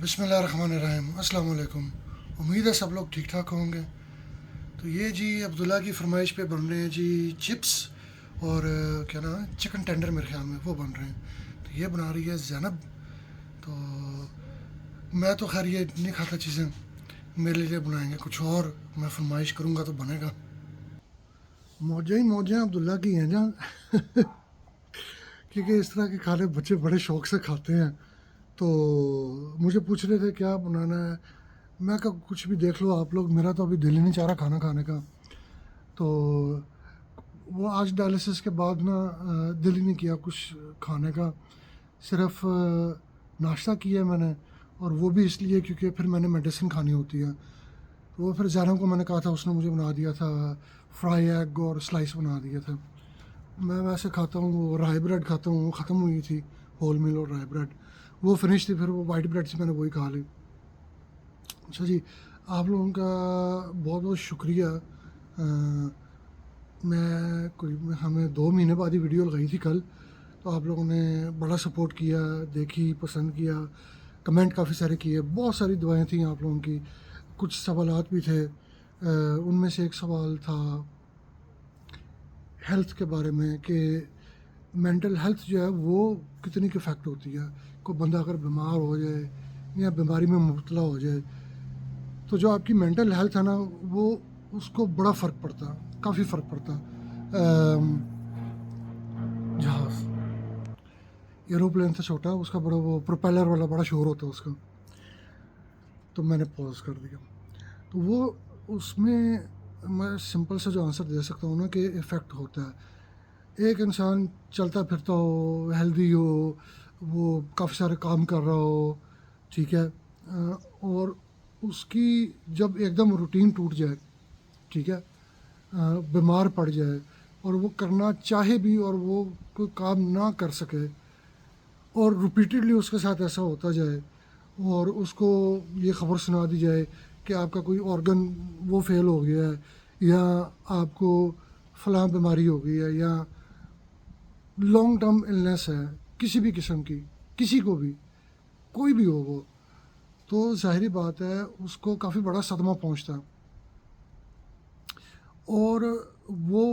بسم اللہ الرحمن الرحیم، السلام علیکم۔ امید ہے سب لوگ ٹھیک ٹھاک ہوں گے۔ تو یہ جی عبداللہ کی فرمائش پہ بن رہے ہیں جی چپس اور کیا نام ہے، چکن ٹینڈر میرے خیال میں وہ بن رہے ہیں۔ تو یہ بنا رہی ہے زینب۔ تو میں تو خیر یہ نہیں کھاتا چیزیں، میرے لیے بنائیں گے کچھ اور، میں فرمائش کروں گا تو بنے گا۔ موجیں ہی موجیں عبداللہ کی ہیں جہاں کیونکہ اس طرح کے کھانے بچے بڑے شوق سے کھاتے ہیں۔ تو مجھے پوچھ رہے تھے کیا بنانا ہے، میں کہا کچھ بھی دیکھ لو آپ لوگ، میرا تو ابھی دل ہی نہیں چاہ رہا کھانا کھانے کا۔ تو وہ آج ڈائلسس کے بعد نا دل ہی نہیں کیا کچھ کھانے کا، صرف ناشتہ کیا میں نے، اور وہ بھی اس لیے کیونکہ پھر میں نے میڈیسن کھانی ہوتی ہے۔ تو وہ پھر زینب کو میں نے کہا تھا، اس نے مجھے بنا دیا تھا فرائی ایگ اور سلائس بنا دیا تھا۔ میں ویسے کھاتا ہوں، وہ رائی بریڈ کھاتا ہوں، وہ ختم ہوئی تھی، ہول مل اور رائی بریڈ وہ فنش تھی، پھر وہ وائٹ بریڈ سے میں نے وہی کھا لی۔ اچھا جی، آپ لوگوں کا بہت بہت شکریہ۔ میں کوئی ہمیں 2 مہینے بعد ہی ویڈیو لگائی تھی کل، تو آپ لوگوں نے بڑا سپورٹ کیا، دیکھی، پسند کیا، کمنٹ کافی سارے کیے، بہت ساری دعائیں تھیں آپ لوگوں کی، کچھ سوالات بھی تھے۔ ان میں سے ایک سوال تھا ہیلتھ کے بارے میں کہ مینٹل ہیلتھ جو ہے وہ کتنی کی افیکٹ ہوتی ہے، کوئی بندہ اگر بیمار ہو جائے یا بیماری میں مبتلا ہو جائے تو جو آپ کی مینٹل ہیلتھ ہے نا، وہ اس کو بڑا فرق پڑتا، کافی فرق پڑتا۔ جہاز ایروپلین سے چھوٹا، اس کا بڑا وہ پروپیلر والا بڑا شور ہوتا ہے اس کا، تو میں نے پوز کر دیا۔ تو وہ اس میں سمپل سا جو آنسر دے سکتا ہوں نا کہ افیکٹ ہوتا ہے۔ ایک انسان چلتا پھرتا ہو، ہیلدی ہو، وہ کافی سارے کام کر رہا ہو، ٹھیک ہے، اور اس کی جب ایک دم روٹین ٹوٹ جائے، ٹھیک ہے، بیمار پڑ جائے اور وہ کرنا چاہے بھی اور وہ کوئی کام نہ کر سکے، اور ریپیٹڈلی اس کے ساتھ ایسا ہوتا جائے، اور اس کو یہ خبر سنا دی جائے کہ آپ کا کوئی آرگن وہ فیل ہو گیا ہے، یا آپ کو فلاں بیماری ہو گئی ہے، یا لانگ ٹرم النیس ہے کسی بھی قسم کی، کسی کو بھی، کوئی بھی ہو وہ، تو ظاہری بات ہے اس کو کافی بڑا صدمہ پہنچتا ہے۔ اور وہ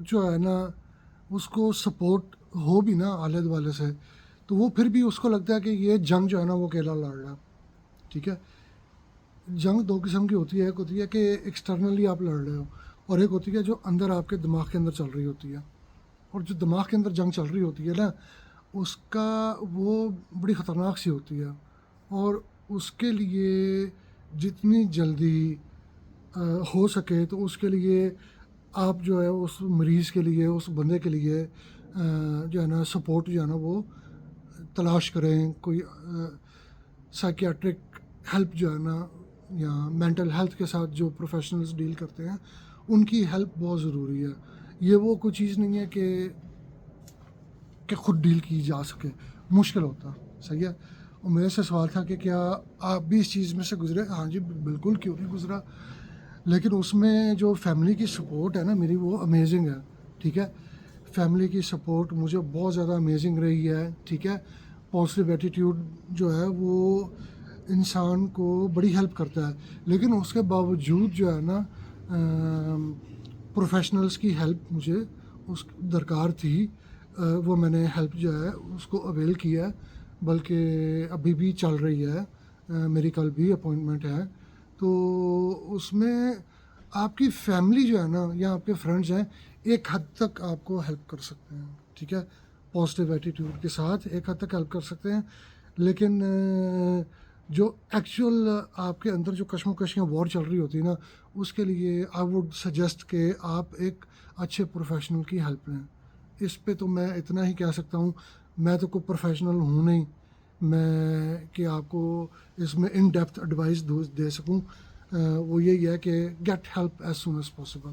جو ہے نا، اس کو سپورٹ ہو بھی نا آلے دوالے سے، تو وہ پھر بھی اس کو لگتا ہے کہ یہ جنگ جو ہے نا وہ اکیلا لڑ رہا ہے، ٹھیک ہے۔ جنگ 2 قسم کی ہوتی ہے، ایک ہوتی ہے کہ ایکسٹرنلی آپ لڑ رہے ہو، اور ایک ہوتی ہے جو اندر آپ کے دماغ کے اندر چل رہی ہوتی ہے۔ اور جو دماغ کے اندر جنگ چل رہی ہوتی ہے نا، اس کا وہ بڑی خطرناک سی ہوتی ہے، اور اس کے لیے جتنی جلدی ہو سکے تو اس کے لیے آپ جو ہے اس مریض کے لیے، اس بندے کے لیے جو ہے نا سپورٹ جو ہے نا وہ تلاش کریں، کوئی سائکیاٹرک ہیلپ جو ہے نا، یا مینٹل ہیلتھ کے ساتھ جو پروفیشنلز ڈیل کرتے ہیں ان کی ہیلپ بہت ضروری ہے۔ یہ وہ کوئی چیز نہیں ہے کہ خود ڈیل کی جا سکے، مشکل ہوتا، صحیح ہے۔ اور میرے سے سوال تھا کہ کیا آپ بھی اس چیز میں سے گزرے؟ ہاں جی بالکل، کیوں نہیں گزرا، لیکن اس میں جو فیملی کی سپورٹ ہے نا میری، وہ امیزنگ ہے، ٹھیک ہے۔ فیملی کی سپورٹ مجھے بہت زیادہ امیزنگ رہی ہے، ٹھیک ہے۔ پازیٹیو ایٹیٹیوڈ جو ہے وہ انسان کو بڑی ہیلپ کرتا ہے، لیکن اس کے باوجود جو ہے نا پروفیشنلز کی ہیلپ مجھے اس درکار تھی، وہ میں نے ہیلپ جو ہے اس کو اویل کیا ہے، بلکہ ابھی بھی چل رہی ہے، میری کل بھی اپوائنٹمنٹ ہے۔ تو اس میں آپ کی فیملی جو ہے نا یا آپ کے فرینڈز ہیں، ایک حد تک آپ کو ہیلپ کر سکتے ہیں، ٹھیک ہے، پازیٹیو ایٹیٹیوڈ کے ساتھ ایک حد تک ہیلپ کر سکتے ہیں، لیکن جو ایکچوئل آپ کے اندر جو کشمکش یا وار چل رہی ہوتی ہے نا، اس کے لیے آئی ووڈ سجیسٹ کہ آپ ایک اچھے پروفیشنل کی ہیلپ لیں۔ اس پہ تو میں اتنا ہی کہہ سکتا ہوں، میں تو کوئی پروفیشنل ہوں نہیں میں کہ آپ کو اس میں ان ڈیپتھ ایڈوائس دے سکوں۔ وہ یہی ہے کہ get help as soon as possible.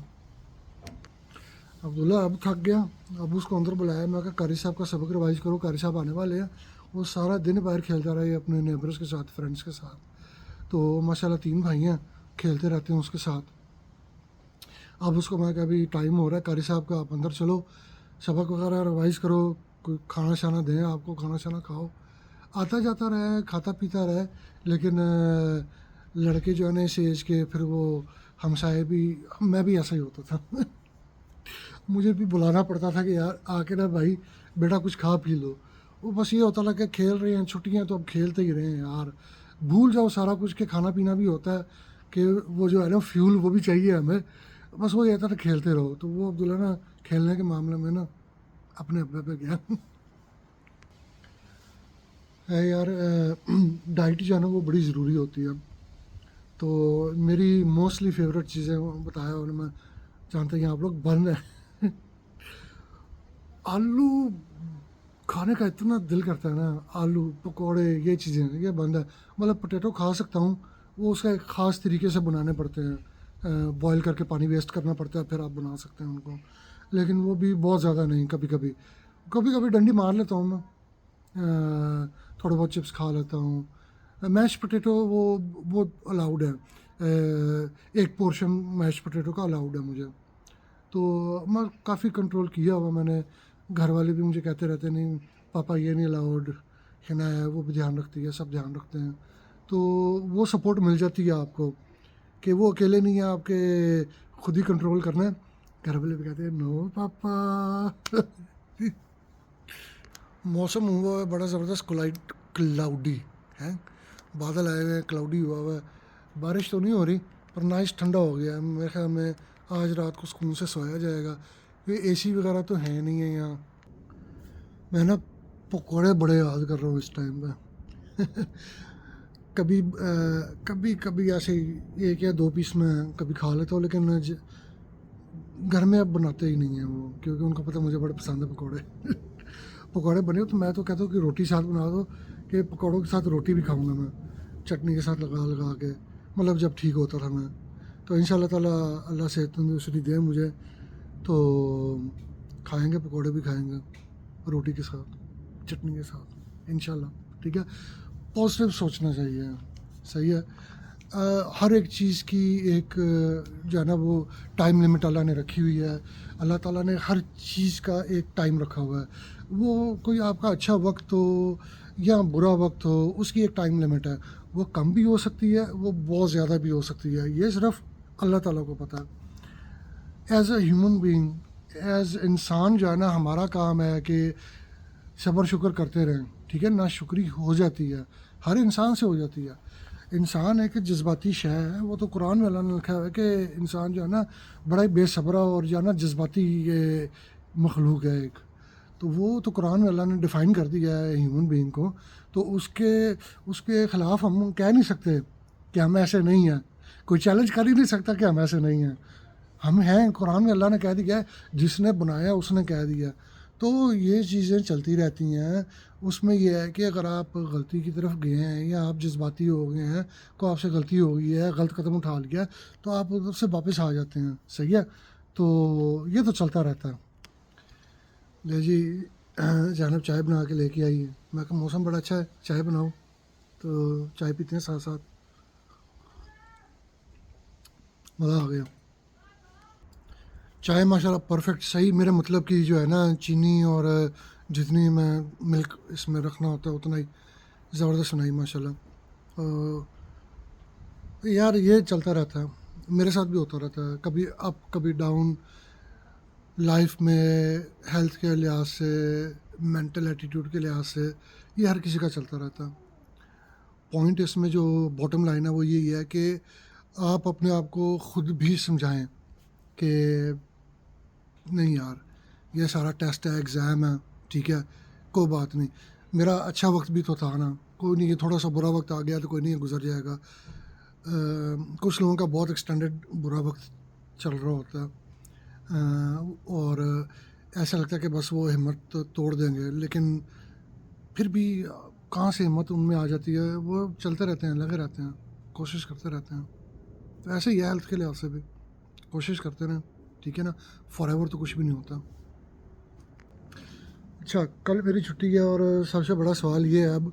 Abdullah اب تھک گیا، اب اس کو اندر بلایا، میں کہا قاری صاحب کا سبق ریوائز کرو، قاری صاحب آنے والے ہیں۔ وہ سارا دن باہر کھیلتا رہا ہے اپنے نیبرز کے ساتھ، فرینڈس کے ساتھ، تو ماشاء اللہ 3 بھائی ہیں، کھیلتے رہتے ہیں اس کے ساتھ۔ اب اس کو میں کہا ابھی ٹائم ہو رہا ہے قاری صاحب کا، آپ اندر چلو، سبق وغیرہ ریوائز کرو، کوئی کھانا شانا دیں آپ کو، کھانا شانا کھاؤ۔ آتا جاتا رہا ہے, کھاتا پیتا رہا ہے, لیکن لڑکے جو ہے نا اس ایج کے, پھر وہ ہمسائے بھی, میں بھی ایسا ہی ہوتا تھا مجھے بھی بلانا پڑتا تھا کہ یار آ کے نا بھائی بیٹا کچھ کھا پی لو. وہ بس یہ ہوتا تھا کہ کھیل رہے ہیں, چھٹیاں تو اب کھیلتے ہی رہے ہیں یار, بھول جاؤ سارا کچھ کہ کھانا پینا بھی ہوتا ہے, کہ وہ جو ہے نا فیول وہ بھی چاہیے ہمیں, بس وہ یہ تھا کہ کھیلتے رہو. تو وہ عبداللہ نا کھیلنے کے معاملے میں نا اپنے ابے پہ گیا ہے یار. ڈائٹ جو ہے نا وہ بڑی ضروری ہوتی ہے. تو میری موسٹلی فیوریٹ چیزیں بتایا اور میں جانتے ہیں آپ لوگ, بند ہے آلو کھانے کا اتنا دل کرتا ہے نا, آلو پکوڑے یہ چیزیں یہ بند ہے. مطلب پوٹیٹو کھا سکتا ہوں, وہ اس کا ایک خاص طریقے سے بنانے پڑتے ہیں, بوائل کر کے پانی ویسٹ کرنا پڑتا ہے, پھر آپ بنا سکتے ہیں ان کو, لیکن وہ بھی بہت زیادہ نہیں. کبھی کبھی ڈنڈی مار لیتا ہوں میں, تھوڑے بہت چپس کھا لیتا ہوں. میش پوٹیٹو وہ الاؤڈ ہے, ایک پورشن میش پوٹیٹو کا الاؤڈ ہے مجھے. تو میں کافی کنٹرول کیا ہوا میں نے. گھر والے بھی مجھے کہتے رہتے نہیں پاپا یہ نہیں الاؤڈ, ہنا ہے وہ بھی دھیان رکھتی ہے, سب دھیان رکھتے ہیں. تو وہ سپورٹ مل جاتی ہے آپ کو کہ وہ اکیلے نہیں ہیں آپ کے, خود ہی کنٹرول کرنا ہے. گھر والے بھی کہتے ہیں نو پاپا موسم ہوا ہے بڑا زبردست کلاؤڈی ہے, بادل آئے ہوئے ہیں, کلاؤڈی ہوا ہوا ہے, بارش تو نہیں ہو رہی پر نائس ٹھنڈا ہو گیا ہے. میرے خیال میں آج رات کو سکون سے سویا جائے گا. یہ اے سی وغیرہ تو ہے نہیں ہے یہاں. میں نا پکوڑے بڑے یاد کر رہا ہوں اس ٹائم پہ کبھی ایسے ایک یا دو پیس میں کبھی کھا لیتا ہوں, لیکن گھر میں اب بناتے ہی نہیں ہیں وہ, کیونکہ ان کو پتہ مجھے بڑے پسند ہے پکوڑے پکوڑے بنے تو میں تو کہتا ہوں کہ روٹی ساتھ بنا دو, کہ پکوڑوں کے ساتھ روٹی بھی کھاؤں گا میں, چٹنی کے ساتھ لگا کے, مطلب جب ٹھیک ہوتا تھا میں. تو ان شاء اللہ تعالیٰ اللہ صحت تندرستی دے مجھے, تو کھائیں گے پکوڑے بھی کھائیں گے روٹی کے ساتھ, چٹنی کے ساتھ ان شاء اللہ. ٹھیک ہے, پازیٹیو سوچنا چاہیے, صحیح ہے. ہر ایک چیز کی ایک جو ہے نا وہ ٹائم لمٹ اللہ نے رکھی ہوئی ہے. اللہ تعالیٰ نے ہر چیز کا ایک ٹائم رکھا ہوا ہے. وہ کوئی آپ کا اچھا وقت ہو یا برا وقت ہو, اس کی ایک ٹائم لمٹ ہے. وہ کم بھی ہو سکتی ہے, وہ بہت زیادہ بھی ہو سکتی ہے, یہ صرف اللہ تعالیٰ کو پتہ ہے. As a human being, as انسان جو ہے نا ہمارا کام ہے کہ صبر شکر کرتے رہیں. ٹھیک ہے, ناشکری ہو جاتی ہے, ہر انسان سے ہو جاتی ہے. انسان ایک جذباتی شے ہے, وہ تو قرآن میں اللہ نے لکھا ہے کہ انسان جو ہے نا بڑا ہی بے صبرا اور جو ہے نا جذباتی یہ مخلوق ہے ایک. تو وہ تو قرآن میں اللہ نے ڈیفائن کر دیا ہے ہیومن بینگ کو. تو اس کے خلاف ہم کہہ نہیں سکتے کہ ہم ایسے نہیں ہیں. کوئی چیلنج کر ہی نہیں سکتا کہ ہم ایسے نہیں ہیں. ہم ہیں, قرآن میں اللہ نے کہہ دیا ہے, جس نے بنایا اس نے کہہ دیا. تو یہ چیزیں چلتی رہتی ہیں. اس میں یہ ہے کہ اگر آپ غلطی کی طرف گئے ہیں یا آپ جذباتی ہو گئے ہیں, کو آپ سے غلطی ہو گئی ہے, غلط قدم اٹھا لیا, تو آپ ادھر سے واپس آ جاتے ہیں. صحیح ہے, تو یہ تو چلتا رہتا ہے. لے جی جانب چائے بنا کے لے کے آئیے. میں کہا موسم بڑا اچھا ہے, چائے بناؤ. تو چائے پیتے ہیں ساتھ ساتھ, مزہ آ گیا. چائے ماشاء اللہ پرفیکٹ, صحیح میرے مطلب کی جو ہے نا چینی اور جتنی میں ملک اس میں رکھنا ہوتا ہے اتنا ہی زبردست بنائی ماشاء اللہ. یار یہ چلتا رہتا ہے, میرے ساتھ بھی ہوتا رہتا ہے, کبھی اپ کبھی ڈاؤن, لائف میں ہیلتھ کے لحاظ سے, مینٹل ایٹیٹیوڈ کے لحاظ سے, یہ ہر کسی کا چلتا رہتا ہے. پوائنٹ اس میں جو باٹم لائن ہے وہ یہی ہے کہ آپ اپنے آپ کو خود بھی سمجھائیں کہ نہیں یار یہ سارا ٹیسٹ ہے, ایگزام ہے, ٹھیک ہے, کوئی بات نہیں, میرا اچھا وقت بھی تو تھا نا, کوئی نہیں, یہ تھوڑا سا برا وقت آ گیا تو کوئی نہیں, گزر جائے گا. کچھ لوگوں کا بہت ایکسٹینڈڈ برا وقت چل رہا ہوتا ہے, اور ایسا لگتا ہے کہ بس وہ ہمت توڑ دیں گے, لیکن پھر بھی کہاں سے ہمت ان میں آ جاتی ہے. وہ چلتے رہتے ہیں, لگے رہتے ہیں, کوشش کرتے رہتے ہیں. تو ایسے ہی ہے ہیلتھ کے لحاظ سے بھی, کوشش کرتے رہیں. ٹھیک ہے نا, فار ایور تو کچھ بھی نہیں ہوتا. اچھا, کل میری چھٹی ہے اور سب سے بڑا سوال یہ ہے اب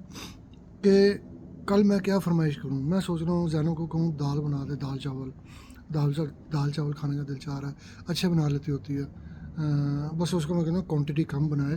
کہ کل میں کیا فرمائش کروں. میں سوچ رہا ہوں زینوں کو کہوں دال بنا دے, دال چاول کھانے کا دل چاہ رہا ہے, اچھے بنا لیتی ہوتی ہے, بس اس کو میں کہنا کوانٹٹی کم بنائے,